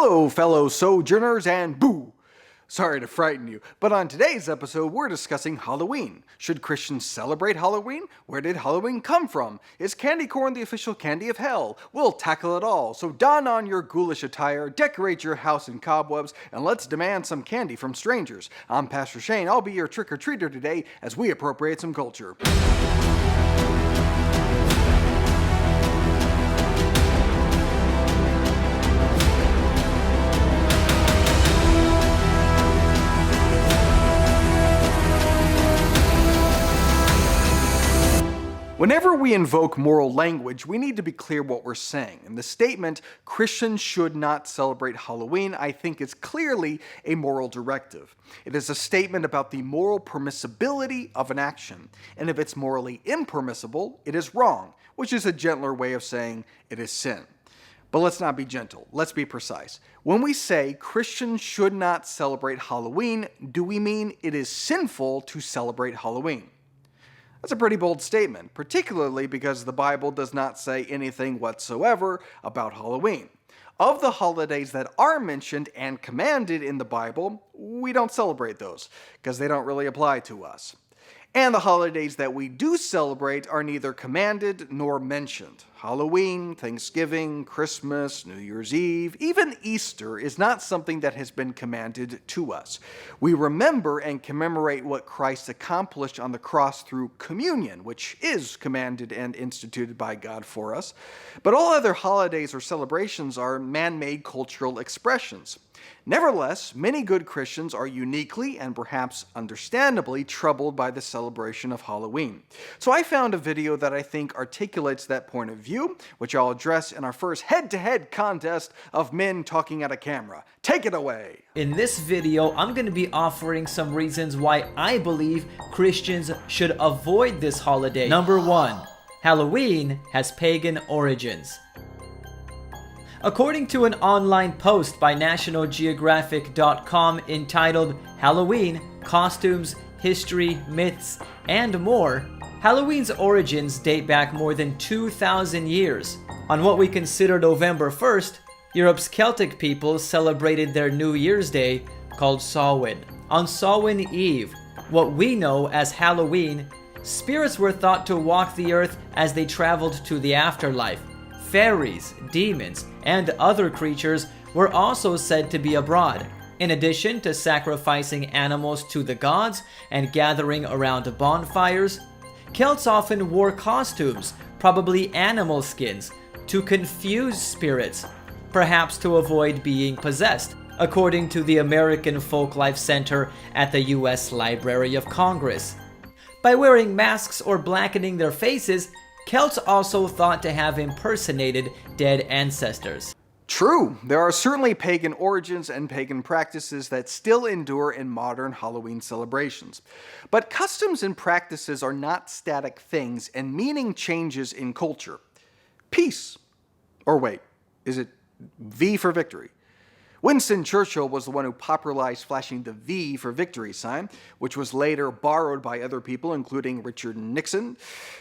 Hello, fellow sojourners, and boo! Sorry to frighten you, but on today's episode, we're discussing Halloween. Should Christians celebrate Halloween? Where did Halloween come from? Is candy corn the official candy of hell? We'll tackle it all, so don on your ghoulish attire, decorate your house in cobwebs, and let's demand some candy from strangers. I'm Pastor Shane. I'll be your trick-or-treater today as we appropriate some culture. Whenever we invoke moral language, we need to be clear what we're saying. And the statement, Christians should not celebrate Halloween, I think is clearly a moral directive. It is a statement about the moral permissibility of an action. And if it's morally impermissible, it is wrong, which is a gentler way of saying it is sin. But let's not be gentle. Let's be precise. When we say Christians should not celebrate Halloween, do we mean it is sinful to celebrate Halloween? That's a pretty bold statement, particularly because the Bible does not say anything whatsoever about Halloween. Of the holidays that are mentioned and commanded in the Bible, we don't celebrate those because they don't really apply to us. And the holidays that we do celebrate are neither commanded nor mentioned. Halloween, Thanksgiving, Christmas, New Year's Eve, even Easter is not something that has been commanded to us. We remember and commemorate what Christ accomplished on the cross through communion, which is commanded and instituted by God for us. But all other holidays or celebrations are man-made cultural expressions. Nevertheless, many good Christians are uniquely and perhaps understandably troubled by the celebration of Halloween. So I found a video that I think articulates that point of view, which I'll address in our first head-to-head contest of men talking at a camera. Take it away! In this video, I'm going to be offering some reasons why I believe Christians should avoid this holiday. Number 1. Halloween has pagan origins. According to an online post by NationalGeographic.com entitled Halloween, Costumes, History, Myths, and More, Halloween's origins date back more than 2,000 years. On what we consider November 1st, Europe's Celtic peoples celebrated their New Year's Day called Samhain. On Samhain Eve, what we know as Halloween, spirits were thought to walk the earth as they traveled to the afterlife. Fairies, demons, and other creatures were also said to be abroad. In addition to sacrificing animals to the gods and gathering around bonfires, Celts often wore costumes, probably animal skins, to confuse spirits, perhaps to avoid being possessed, according to the American Folklife Center at the U.S. Library of Congress. By wearing masks or blackening their faces, Celts also thought to have impersonated dead ancestors. True, there are certainly pagan origins and pagan practices that still endure in modern Halloween celebrations. But customs and practices are not static things, and meaning changes in culture. Peace. Or wait, is it V for victory? Winston Churchill was the one who popularized flashing the V for victory sign, which was later borrowed by other people, including Richard Nixon.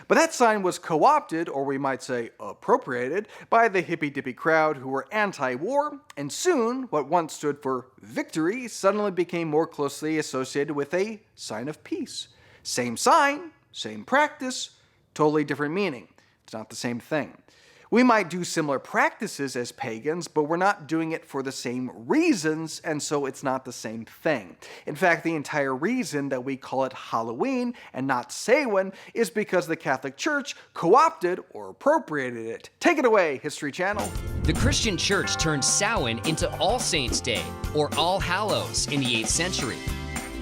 But that sign was co-opted, or we might say appropriated, by the hippy-dippy crowd who were anti-war, and soon what once stood for victory suddenly became more closely associated with a sign of peace. Same sign, same practice, totally different meaning. It's not the same thing. We might do similar practices as pagans, but we're not doing it for the same reasons, and so it's not the same thing. In fact, the entire reason that we call it Halloween and not Samhain is because the Catholic Church co-opted or appropriated it. Take it away, History Channel. The Christian Church turned Samhain into All Saints' Day, or All Hallows, in the 8th century.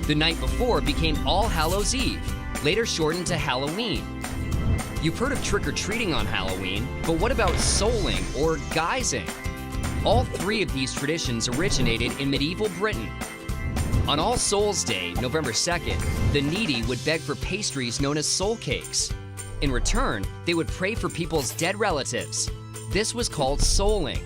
The night before became All Hallows' Eve, later shortened to Halloween. You've heard of trick-or-treating on Halloween, but what about souling or guising? All three of these traditions originated in medieval Britain. On All Souls' Day, November 2nd, the needy would beg for pastries known as soul cakes. In return, they would pray for people's dead relatives. This was called souling.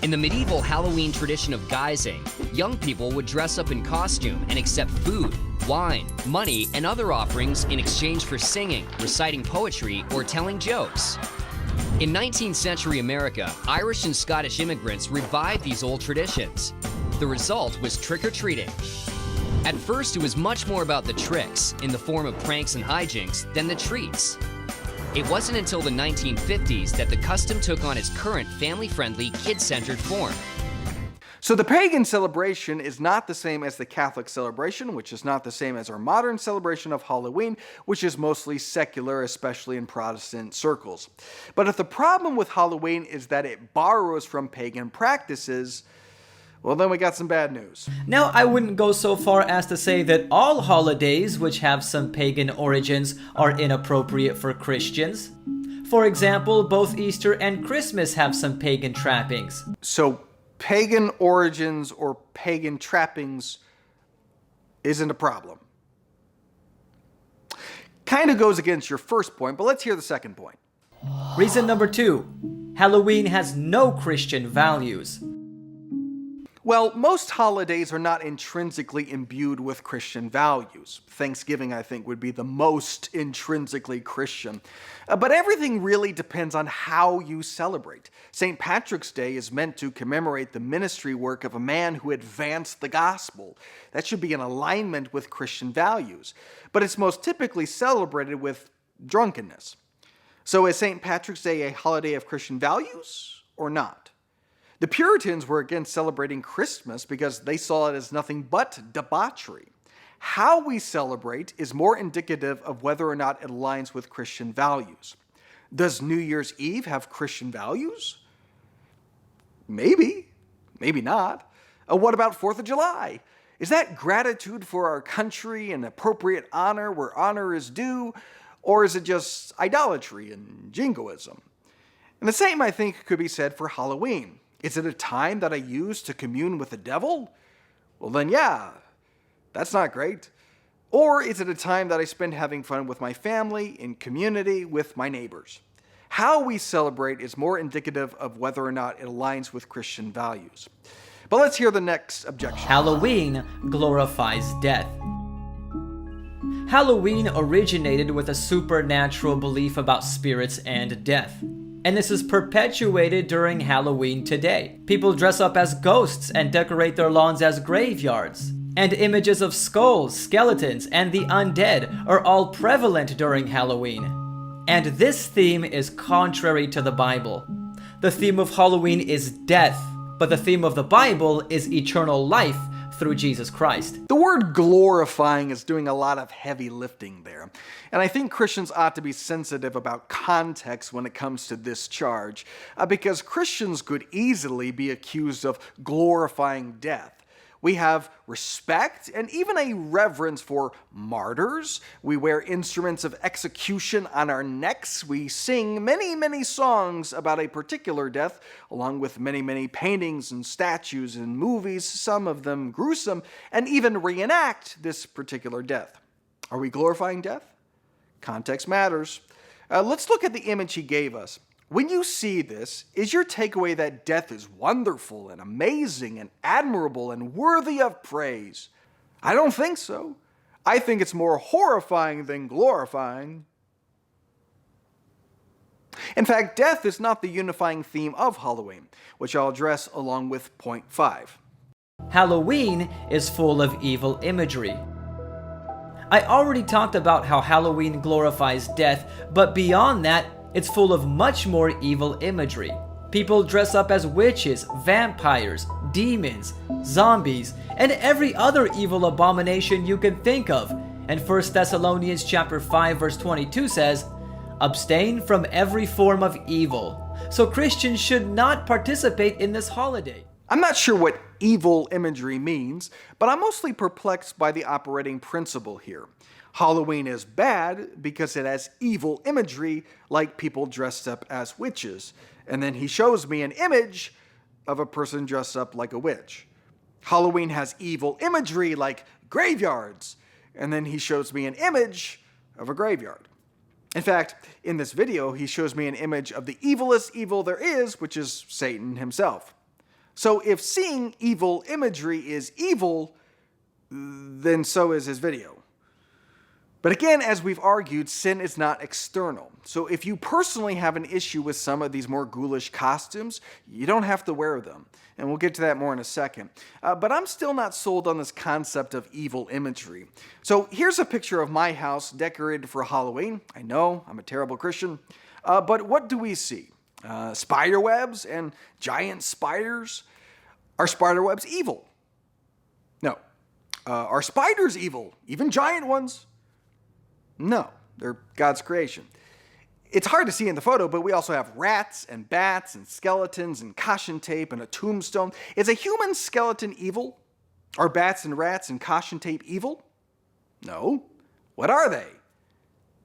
In the medieval Halloween tradition of guising, young people would dress up in costume and accept food, wine, money, and other offerings in exchange for singing, reciting poetry, or telling jokes. In 19th century America, Irish and Scottish immigrants revived these old traditions. The result was trick-or-treating. At first, it was much more about the tricks, in the form of pranks and hijinks, than the treats. It wasn't until the 1950s that the custom took on its current family-friendly, kid-centered form. So the pagan celebration is not the same as the Catholic celebration, which is not the same as our modern celebration of Halloween, which is mostly secular, especially in Protestant circles. But if the problem with Halloween is that it borrows from pagan practices, well, then we got some bad news. Now, I wouldn't go so far as to say that all holidays which have some pagan origins are inappropriate for Christians. For example, both Easter and Christmas have some pagan trappings. So pagan origins or pagan trappings isn't a problem. Kind of goes against your first point, but let's hear the second point. Reason number 2. Halloween has no Christian values. Well, most holidays are not intrinsically imbued with Christian values. Thanksgiving, I think, would be the most intrinsically Christian. But everything really depends on how you celebrate. St. Patrick's Day is meant to commemorate the ministry work of a man who advanced the gospel. That should be in alignment with Christian values. But it's most typically celebrated with drunkenness. So is St. Patrick's Day a holiday of Christian values or not? The Puritans were against celebrating Christmas because they saw it as nothing but debauchery. How we celebrate is more indicative of whether or not it aligns with Christian values. Does New Year's Eve have Christian values? Maybe, maybe not. What about 4th of July? Is that gratitude for our country and appropriate honor where honor is due? Or is it just idolatry and jingoism? And the same, I think, could be said for Halloween. Is it a time that I use to commune with the devil? Well then yeah, that's not great. Or is it a time that I spend having fun with my family, in community, with my neighbors? How we celebrate is more indicative of whether or not it aligns with Christian values. But let's hear the next objection. Halloween glorifies death. Halloween originated with a supernatural belief about spirits and death. And this is perpetuated during Halloween today. People dress up as ghosts and decorate their lawns as graveyards. And images of skulls, skeletons, and the undead are all prevalent during Halloween. And this theme is contrary to the Bible. The theme of Halloween is death, but the theme of the Bible is eternal life through Jesus Christ. The word glorifying is doing a lot of heavy lifting there. And I think Christians ought to be sensitive about context when it comes to this charge, because Christians could easily be accused of glorifying death. We have respect and even a reverence for martyrs. We wear instruments of execution on our necks. We sing many, many songs about a particular death, along with many, many paintings and statues and movies, some of them gruesome, and even reenact this particular death. Are we glorifying death? Context matters. Let's look at the image he gave us. When you see this, is your takeaway that death is wonderful and amazing and admirable and worthy of praise? I don't think so. I think it's more horrifying than glorifying. In fact, death is not the unifying theme of Halloween, which I'll address along with point 5. Halloween is full of evil imagery. I already talked about how Halloween glorifies death, but beyond that, it's full of much more evil imagery. People dress up as witches, vampires, demons, zombies, and every other evil abomination you can think of. And 1 Thessalonians chapter 5 verse 22 says, "Abstain from every form of evil." So Christians should not participate in this holiday. I'm not sure what evil imagery means, but I'm mostly perplexed by the operating principle here. Halloween is bad because it has evil imagery, like people dressed up as witches. And then he shows me an image of a person dressed up like a witch. Halloween has evil imagery like graveyards. And then he shows me an image of a graveyard. In fact, in this video, he shows me an image of the evilest evil there is, which is Satan himself. So if seeing evil imagery is evil, then so is his video. But again, as we've argued, sin is not external. So if you personally have an issue with some of these more ghoulish costumes, you don't have to wear them. And we'll get to that more in a second. But I'm still not sold on this concept of evil imagery. So here's a picture of my house decorated for Halloween. I know, I'm a terrible Christian. But what do we see? Spider webs and giant spiders? Are spider webs evil? No. Are spiders evil? Even giant ones? No, they're God's creation. It's hard to see in the photo, but we also have rats and bats and skeletons and caution tape and a tombstone. Is a human skeleton evil? Are bats and rats and caution tape evil? No. What are they?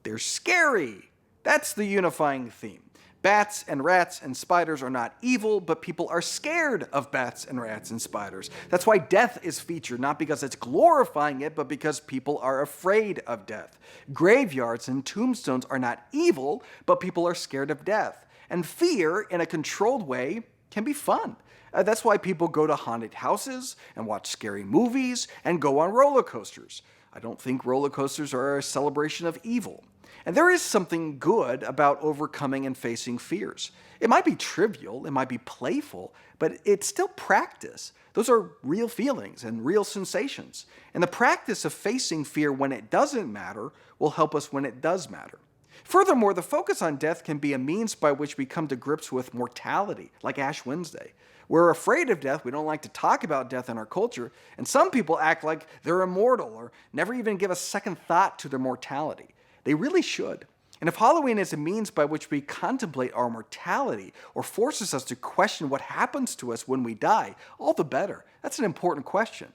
They're scary. That's the unifying theme. Bats and rats and spiders are not evil, but people are scared of bats and rats and spiders. That's why death is featured, not because it's glorifying it, but because people are afraid of death. Graveyards and tombstones are not evil, but people are scared of death. And fear, in a controlled way, can be fun. That's why people go to haunted houses and watch scary movies and go on roller coasters. I don't think roller coasters are a celebration of evil. And there is something good about overcoming and facing fears. It might be trivial, it might be playful, but it's still practice. Those are real feelings and real sensations. And the practice of facing fear when it doesn't matter will help us when it does matter. Furthermore, the focus on death can be a means by which we come to grips with mortality, like Ash Wednesday. We're afraid of death, we don't like to talk about death in our culture, and some people act like they're immortal or never even give a second thought to their mortality. They really should. And if Halloween is a means by which we contemplate our mortality or forces us to question what happens to us when we die, all the better. That's an important question.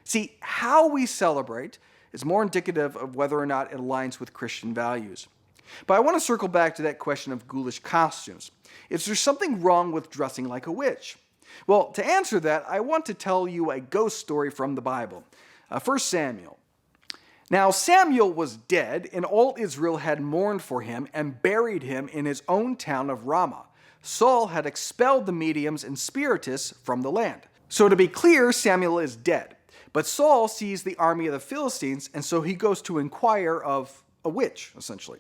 See, how we celebrate is more indicative of whether or not it aligns with Christian values. But I want to circle back to that question of ghoulish costumes. Is there something wrong with dressing like a witch? Well, to answer that, I want to tell you a ghost story from the Bible. 1 Samuel. Now Samuel was dead, and all Israel had mourned for him and buried him in his own town of Ramah. Saul had expelled the mediums and spiritists from the land. So to be clear, Samuel is dead. But Saul sees the army of the Philistines, and so he goes to inquire of a witch, essentially.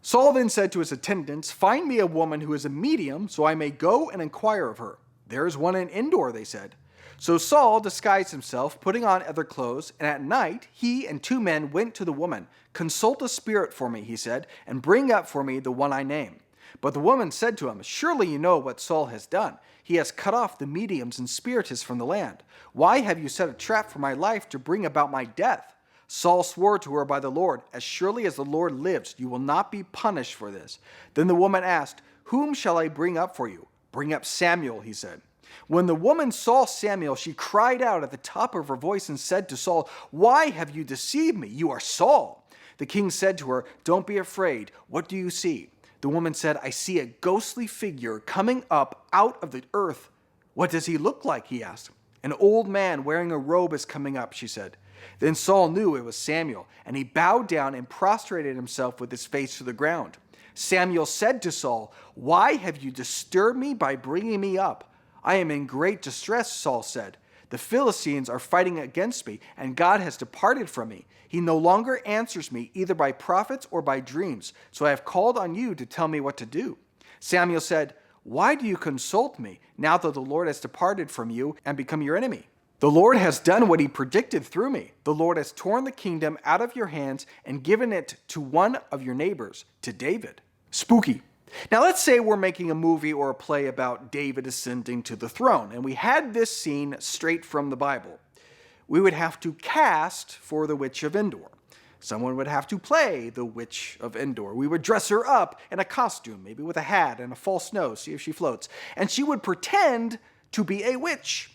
Saul then said to his attendants, "Find me a woman who is a medium, so I may go and inquire of her." "There is one in Endor," they said. So Saul disguised himself, putting on other clothes, and at night he and 2 men went to the woman. "Consult a spirit for me," he said, "and bring up for me the one I name." But the woman said to him, "Surely you know what Saul has done. He has cut off the mediums and spiritists from the land. Why have you set a trap for my life to bring about my death?" Saul swore to her by the Lord, "As surely as the Lord lives, you will not be punished for this." Then the woman asked, "Whom shall I bring up for you?" "Bring up Samuel," he said. When the woman saw Samuel, she cried out at the top of her voice and said to Saul, "Why have you deceived me? You are Saul." The king said to her, "Don't be afraid. What do you see?" The woman said, "I see a ghostly figure coming up out of the earth." "What does he look like?" he asked. "An old man wearing a robe is coming up," she said. Then Saul knew it was Samuel, and he bowed down and prostrated himself with his face to the ground. Samuel said to Saul, "Why have you disturbed me by bringing me up?" "I am in great distress," Saul said. "The Philistines are fighting against me, and God has departed from me. He no longer answers me either by prophets or by dreams, so I have called on you to tell me what to do." Samuel said, "Why do you consult me, now that the Lord has departed from you and become your enemy? The Lord has done what he predicted through me. The Lord has torn the kingdom out of your hands and given it to one of your neighbors, to David." Spooky. Now let's say we're making a movie or a play about David ascending to the throne, and we had this scene straight from the Bible. We would have to cast for the Witch of Endor. Someone would have to play the Witch of Endor. We would dress her up in a costume, maybe with a hat and a false nose, see if she floats, and she would pretend to be a witch.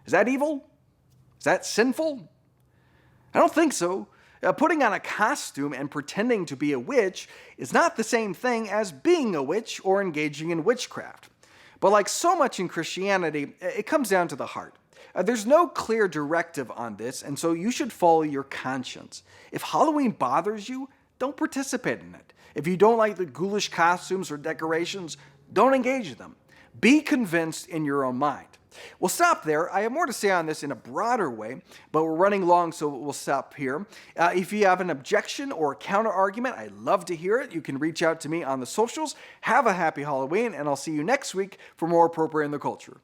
Is that evil? Is that sinful? I don't think so. Putting on a costume and pretending to be a witch is not the same thing as being a witch or engaging in witchcraft. But like so much in Christianity, it comes down to the heart. There's no clear directive on this, and so you should follow your conscience. If Halloween bothers you, don't participate in it. If you don't like the ghoulish costumes or decorations, don't engage in them. Be convinced in your own mind. We'll stop there. I have more to say on this in a broader way, but we're running long, so we'll stop here. If you have an objection or a counter argument, I'd love to hear it. You can reach out to me on the socials. Have a happy Halloween, and I'll see you next week for more Appropriate in the Culture.